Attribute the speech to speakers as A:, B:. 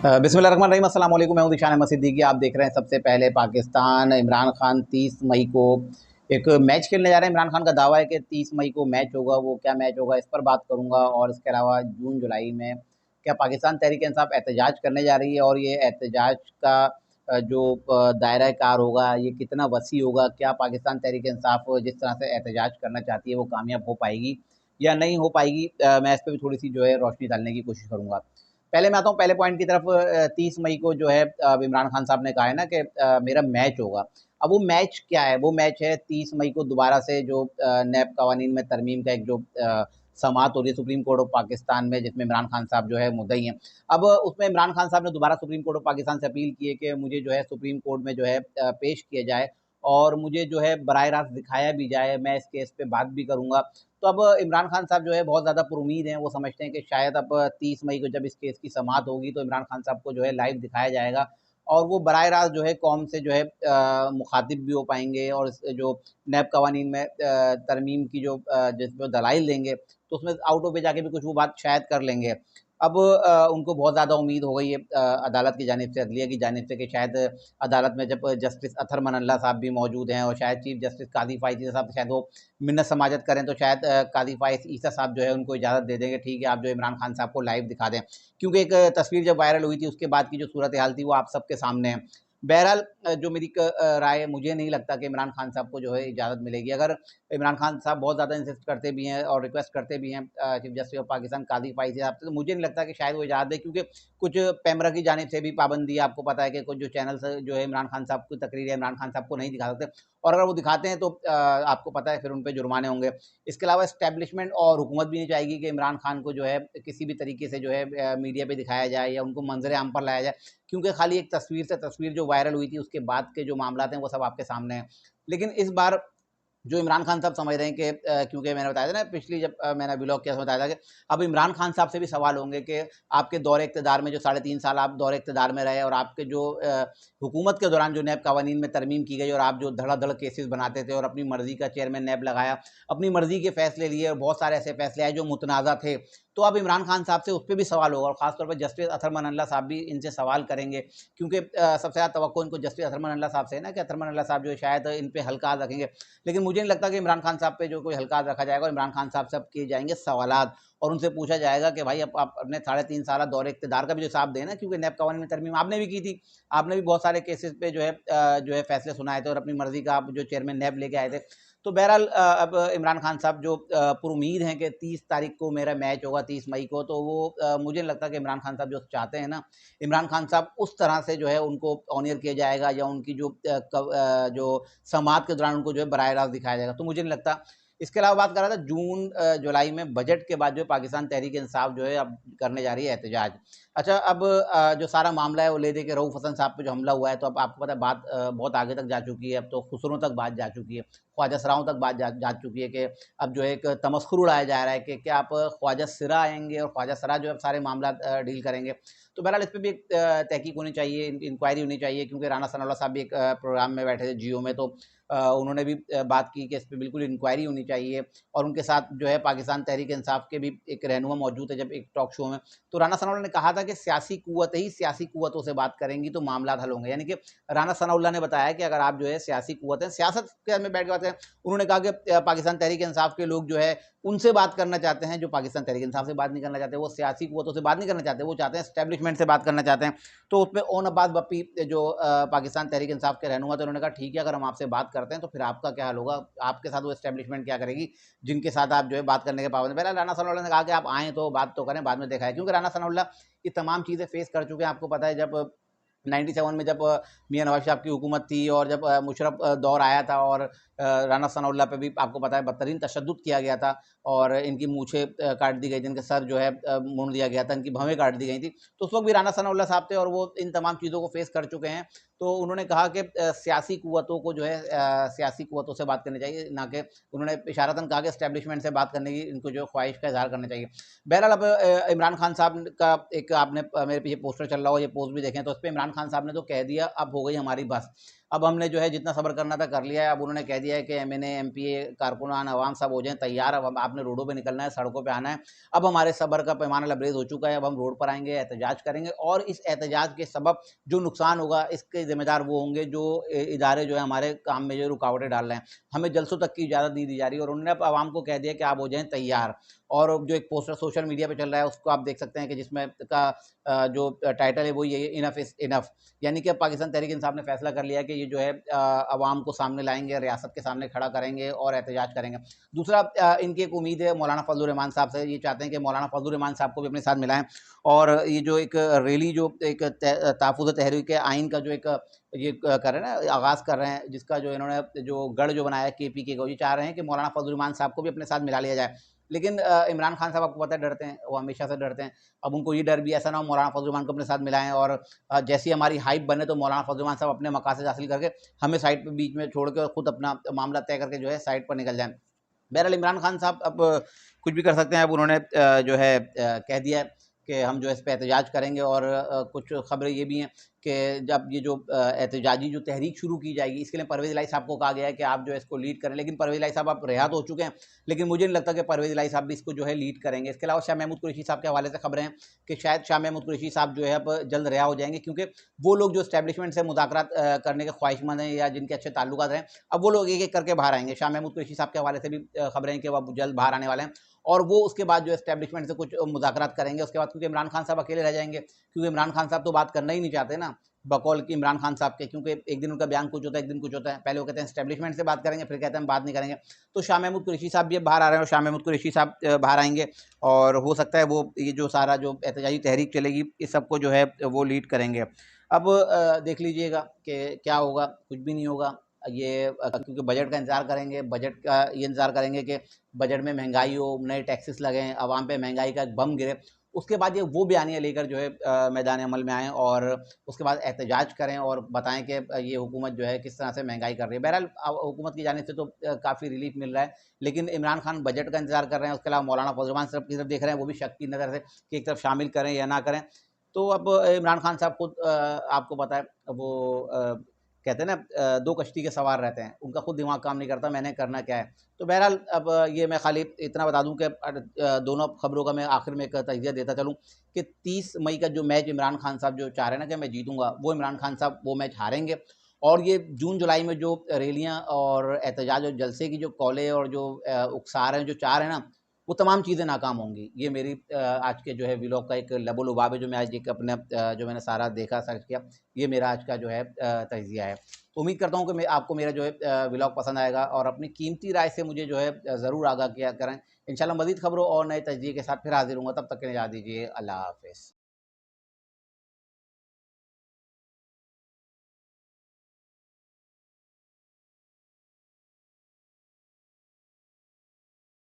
A: बिस्मिल्लाहिर्रहमानिर्रहीम, अस्सलाम वालेकुम। मैं हूं दिशान अहमद सिद्दीकी। आप देख रहे हैं सबसे पहले पाकिस्तान। इमरान खान 30 मई को एक मैच खेलने जा रहे हैं। इमरान खान का दावा है कि 30 मई को मैच होगा। वो क्या मैच होगा, इस पर बात करूंगा। और इसके अलावा जून जुलाई में क्या पाकिस्तान तहरीक इंसाफ एहतजाज करने जा रही है, और ये एहतजाज का जो दायरा कार होगा, ये कितना वसी होगा। क्या पाकिस्तान तहरीक इंसाफ जिस तरह से एहतजाज करना चाहती है वो कामयाब हो पाएगी या नहीं हो पाएगी। मैं इस पर भी थोड़ी सी जो है रोशनी डालने की कोशिश करूंगा। पहले मैं आता हूँ पहले पॉइंट की तरफ। 30 मई को जो है इमरान खान साहब ने कहा है ना कि मेरा मैच होगा। अब वो मैच क्या है? वो मैच है 30 मई को दोबारा से जो नैब कवानीन में तरमीम का एक जो समाअत हो रही है सुप्रीम कोर्ट ऑफ पाकिस्तान में, जिसमें इमरान खान साहब जो है मुद्दई हैं। अब उसमें इमरान खान साहब ने दोबारा सुप्रीम कोर्ट ऑफ पाकिस्तान से अपील की है कि मुझे जो है सुप्रीम कोर्ट में जो है पेश किया जाए, और मुझे जो है बराह रास्त दिखाया भी जाए। मैं इस केस पे बात भी करूंगा। तो अब इमरान खान साहब जो है बहुत ज़्यादा पुरुमीद हैं। वो समझते हैं कि शायद अब 30 मई को जब इस केस की समाअत होगी तो इमरान खान साहब को जो है लाइव दिखाया जाएगा, और वो बराह रास्त जो है कौम से जो है मुखातिब भी हो पाएंगे, और जो नैब कवानीन में तरमीम की जो जिसमें दलाइल देंगे तो उसमें आउट ऑफ वे जाके भी कुछ वो बात शायद कर लेंगे। अब उनको बहुत ज़्यादा उम्मीद हो गई है अदालत की जानिब से, अदलिया की जानिब से, कि शायद अदालत में जब जस्टिस अतहर मनल्ला साहब भी मौजूद हैं, और शायद चीफ जस्टिस कादी फाइज साहब शायद वो मिन्नत समाजत करें, तो शायद कादी फाइज ईसा साहब जो है उनको इजाज़त दे देंगे, ठीक है आप जो इमरान खान साहब को लाइव दिखा दें। क्योंकि एक तस्वीर जब वायरल हुई थी उसके बाद की जो सूरत हाल थी वो आप सबके सामने है। बहरहाल जो मेरी राय है, मुझे नहीं लगता कि इमरान खान साहब को जो है इजाज़त मिलेगी। अगर इमरान खान साहब बहुत ज़्यादा इंसिस्ट करते भी हैं और रिक्वेस्ट करते भी हैं चीफ जस्टिस ऑफ पाकिस्तान कादी फाइज साहब से, तो मुझे नहीं लगता कि शायद वो इजाज़त दे। क्योंकि कुछ पैमरा की जानिब से भी पाबंदी है। आपको पता है कि कुछ जो चैनल्स जो है इमरान खान साहब की तकरीर है इमरान खान साहब को नहीं दिखा सकते, और अगर वो दिखाते हैं तो आपको पता है फिर उन पर जुर्माने होंगे। इसके अलावा इस्टेब्लिशमेंट और हुकूमत भी नहीं चाहेगी कि इमरान खान को जो है किसी भी तरीके से जो है मीडिया पे दिखाया जाए या उनको मंजर आम पर लाया जाए। क्योंकि खाली एक तस्वीर से तस्वीर जो वायरल हुई थी उसके बाद के जो मामला हैं वो सब आपके सामने हैं। लेकिन इस बार जो इमरान खान साहब समझ रहे हैं कि क्योंकि मैंने बताया था ना पिछली जब मैंने व्लॉग किया बताया था कि अब इमरान खान साहब से भी सवाल होंगे कि आपके दौरे इक़्तिदार में जो 3.5 साल आप दौरे इक़्तिदार में रहे, और आपके जो हुकूमत के दौरान जो नैब कवानीन में तरमीम की गई, और आप जो धड़ाधड़ केसेस बनाते थे और अपनी मर्जी का चेयरमैन नैब लगाया, अपनी मर्जी के फैसले लिए, और बहुत सारे ऐसे फैसले आए जो मुतनाज़ा थे। तो अब इमरान खान साहब से उस पर भी सवाल होगा, और ख़ासतौर पर जस्टिस अतहर मनल्ला साहब भी इनसे सवाल करेंगे। क्योंकि सबसे ज़्यादा तवक्को इनको जस्टिस अतहर मनल्ला साहब से है ना, कि अतहर मनल्ला साहब जो है शायद इन पे हल्का रखेंगे। लेकिन मुझे नहीं लगता कि इमरान खान साहब पे जो कोई हल्का रखा जाएगा। इमरान खान साहब से अब किए जाएंगे सवालात, और उनसे पूछा जाएगा कि भाई अब आप अपने 3.5 साल दौरे इक़्तिदार का भी जो हिसाब दें ना, क्योंकि नैब कवानीन में तरमीम आपने भी की थी। आपने भी बहुत सारे केसेस पे जो है फैसले सुनाए थे, और अपनी मर्जी का आप जो चेयरमैन नैब लेके आए थे। तो बहरहाल अब इमरान खान साहब जो पुरुमीद हैं कि 30 तारीख को मेरा मैच होगा, 30 मई को, तो वो मुझे नहीं लगता कि इमरान खान साहब जो चाहते हैं ना, इमरान खान साहब उस तरह से जो है उनको ऑनियर किया जाएगा, या उनकी जो समाअत के दौरान उनको जो है बराह रास्त दिखाया जाएगा, तो मुझे नहीं लगता। इसके अलावा बात कर रहा था जून जुलाई में बजट के बाद जो पाकिस्तान तहरीक इंसाफ जो है अब करने जा रही है एहतजाज। अच्छा, अब जो सारा मामला है वो ले दे के रऊफ़ हसन साहब पे जो हमला हुआ है, तो अब आपको पता है बात बहुत आगे तक जा चुकी है। अब तो खुसरों तक बात जा चुकी है, ख्वाजा सराओं तक बात जा चुकी है, कि अब जो है एक तमस्खुर उड़ाया जा रहा है कि क्या आप ख्वाजा सरा आएंगे और ख्वाजा सरा जो है सारे मामला डील करेंगे। तो बहरहाल इस पर भी एक तहकीक होनी चाहिए, इंक्वायरी होनी चाहिए। क्योंकि राना सनाउल्लाह साहब भी एक प्रोग्राम में बैठे थे जियो में, तो उन्होंने भी बात की कि इस पर बिल्कुल इंक्वायरी होनी चाहिए। और उनके साथ जो है पाकिस्तान तहरीक इंसाफ के भी एक रहनुमा मौजूद है जब एक टॉक शो में। तो राना सनाउल्लाह ने कहा था कि सियासी कुव्वत ही सियासी कुव्वतों से बात करेंगी तो मामला हल होंगे। यानी कि राना सनाउल्लाह ने बताया कि अगर आप जो है सियासी कुव्वत हैं, सियासत के में बैठ के बात करें, उन्होंने कहा कि पाकिस्तान तहरीक इंसाफ के लोग जो है उनसे बात करना चाहते हैं जो पाकिस्तान तहरीक इंसाफ से बात नहीं करना चाहते। वो सियासी कुव्वतों से बात नहीं करना चाहते, वो चाहते हैं एस्टेब्लिशमेंट से बात करना चाहते हैं। तो उसमें ओन अब्बास बप्पी जो पाकिस्तान तहरीक इंसाफ के रहनुमा थे, उन्होंने कहा ठीक है अगर हम आपसे बात करते हैं तो फिर आपका क्या हाल होगा, आपके साथ वो एस्टेब्लिशमेंट क्या करेगी जिनके साथ आप जो है बात करने के पाबंद। पहले राना सनाउल्लाह ने कहा कि आप आएँ तो बात तो करें, बाद में देखा है। क्योंकि राना सनाउल्लाह ये तमाम चीज़ें फेस कर चुके हैं। आपको पता है जब 97 में जब मियां नवाज साहब की हुकूमत थी, और जब मुशर्रफ दौर आया था, और राना सनाउल्लाह पे भी आपको पता है बदतरीन तशद्दुद किया गया था, और इनकी मूछें काट दी गई थी, इनके सर जो है मुड़ दिया गया था, इनकी भवें काट दी गई थी। तो उस वक्त भी राना सनाउल्लाह साहब थे, और वो इन तमाम चीज़ों को फेस कर चुके हैं। तो उन्होंने कहा कि सियासी कुव्वतों को जो है सियासी कुव्वतों से बात करनी चाहिए, ना कि उन्होंने इशारतन कहा कि एस्टेब्लिशमेंट से बात करने की इनको जो ख्वाहिश का इजहार करना चाहिए। बहरहाल अब इमरान खान साहब का एक आपने मेरे पीछे पोस्टर चल रहा हो, ये पोस्ट भी देखें, तो उस पर इमरान खान साहब ने तो कह दिया अब हो गई हमारी बस। अब हमने जो है जितना सब्र करना था कर लिया है। अब उन्होंने कह दिया है कि एमएनए, एमपीए, कारकुनान, अवाम सब हो जाएँ तैयार, अब आपने रोडों पे निकलना है, सड़कों पे आना है। अब हमारे सब्र का पैमाना लबरेज़ हो चुका है, अब हम रोड पर आएँगे, एहतजाज करेंगे और इस एहतजाज के सबब जो नुकसान होगा, इसके ज़िम्मेदार वो होंगे जो इदारे जो है हमारे काम में जो रुकावटें डाल रहे हैं। हमें जलसों तक की इजाज़त दी जा रही है और उन्होंने अब आवाम को कह दिया कि आप हो जाएँ तैयार। और जो एक पोस्टर सोशल मीडिया पे चल रहा है, उसको आप देख सकते हैं कि जिसमें का जो टाइटल है वो यही है, इनफ इज़ इनफ। यानी कि अब पाकिस्तान तहरीक इंसाफ ने फैसला कर लिया है कि ये जो है अवाम को सामने लाएँगे, रियासत के सामने खड़ा करेंगे और एहतजाज करेंगे। दूसरा इनकी एक उम्मीद है मौलाना फजल रहमान साहब से, ये चाहते हैं कि मौलाना फजल रहमान साहब को भी अपने साथ मिलाएँ और ये जो एक रैली जो एक तहफ़्फ़ुज़ तहरीक आइन का जो एक ये कर रहे हैं ना, आगाज़ कर रहे हैं, जिसका जो इन्होंने जो गढ़ जो बनाया है केपीके को, ये चाह रहे हैं कि मौलाना फजल रहमान साहब को भी अपने साथ मिला लिया जाए। लेकिन इमरान खान साहब आपको पता है डरते हैं, वो हमेशा से डरते हैं। अब उनको ये डर भी ऐसा ना हो मौलाना फजल रहमान को अपने साथ मिलाएँ और जैसी हमारी हाइप बने तो मौलाना फजल रहमान साहब अपने मकासद हासिल करके हमें साइड पे बीच में छोड़ के और खुद अपना मामला तय करके जो है साइड पर निकल जाएँ। बहरहाल इमरान खान साहब अब कुछ भी कर सकते हैं। अब उन्होंने जो है कह दिया है कि हम जो है इस पे एहतजाज करेंगे और कुछ खबरें ये भी हैं कि जब ये जो एहतजाजी जो तहरीक शुरू की जाएगी, इसके लिए परवेज़ इलाही साहब को कहा गया है कि आप जो है इसको लीड करें। लेकिन परवेज़ इलाही साहब अब रिहा तो हो चुके हैं, लेकिन मुझे नहीं लगता कि परवेज़ इलाही साहब भी इसको जो है लीड करेंगे। इसके अलावा शाह महमूद कुरैशी साहब के हवाले से खबरें हैं कि शायद शाह महमूद कुरैशी साहब जो है अब जल्द रिहा हो जाएँगे, क्योंकि वो लोग जो एस्टेब्लिशमेंट से मुज़ाकरात करने के ख्वाहिशमंद हैं या जिनके अच्छे ताल्लुकात हैं, अब वो लोग एक-एक करके बाहर आएँगे। शाह महमूद कुरैशी साहब के हवाले से भी खबरें हैं कि वो अब जल्द बाहर आने वाले हैं और वो उसके बाद जो एस्टेब्लिशमेंट से कुछ मुज़ाकरात करेंगे। उसके बाद क्योंकि इमरान खान साहब अकेले रह जाएँगे, क्योंकि इमरान खान साहब तो बात करना ही नहीं चाहते ना, बकौल कि इमरान खान साहब के, क्योंकि एक दिन उनका बयान कुछ होता है, एक दिन कुछ होता है। पहले वो कहते हैं एस्टेब्लिशमेंट से बात करेंगे, फिर कहते हैं हम बात नहीं करेंगे। तो शाह महमूद कुरैशी साहब भी अब बाहर आ रहे हैं और शाह महमूद कुरैशी साहब बाहर आएँगे और हो सकता है वो ये जो सारा जो एहतजाजी तहरीक चलेगी, इस सबको जो है वो लीड करेंगे। अब देख लीजिएगा कि क्या होगा, कुछ भी नहीं होगा। ये क्योंकि बजट का इंतज़ार करेंगे, बजट का ये इंतज़ार करेंगे कि बजट में महँगाई हो, नए टैक्सेस लगें, अवाम पे महँगाई का एक बम गिरे। उसके बाद ये वो बयानिया लेकर जो है मैदान अमल में आएँ और उसके बाद एहतजाज करें और बताएँ कि ये हुकूमत जो है किस तरह से महँगाई कर रही है। बहरहाल हुकूमत की जानिब से तो काफ़ी रिलीफ़ मिल रहा है, लेकिन इमरान खान बजट का इंतज़ार कर रहे हैं, उसके अलावा मौलाना फजल रहमान साहब की तरफ देख रहे हैं, वो भी शक की नज़र से कि एक तरफ शामिल करें या ना करें। तो अब इमरान खान साहब खुद आपको पता है वो कहते हैं ना 2 कश्ती के सवार रहते हैं, उनका खुद दिमाग काम नहीं करता मैंने करना क्या है। तो बहरहाल अब ये मैं खाली इतना बता दूँ कि दोनों खबरों का मैं आखिर में एक तजिया देता चलूँ कि 30 मई का जो मैच इमरान खान साहब जो चाह रहे हैं ना कि मैं जीतूँगा, वो इमरान खान साहब वो मैच हारेंगे और ये जून-जुलाई में जो रैलियाँ और एहतजाज और जलसे की जो कॉलें और जो उकसा रहे हैं, जो चाह रहे हैं ना, वो तमाम चीज़ें नाकाम होंगी। ये मेरी आज के जो है व्लॉग का एक लबो-लुबाब है जो मैं आज एक अपने जो मैंने सारा देखा, सर्च किया, ये मेरा आज का जो है तजिया है। तो उम्मीद करता हूँ कि मैं आपको मेरा जो है व्लॉग पसंद आएगा और अपनी कीमती राय से मुझे जो है ज़रूर आगाह किया करें। इंशाल्लाह मज़ीद खबरों और नए तजिए के साथ फिर हाज़िर होऊँगा, तब तक के लिए इजाज़त दीजिए। अल्लाह हाफ़िज़।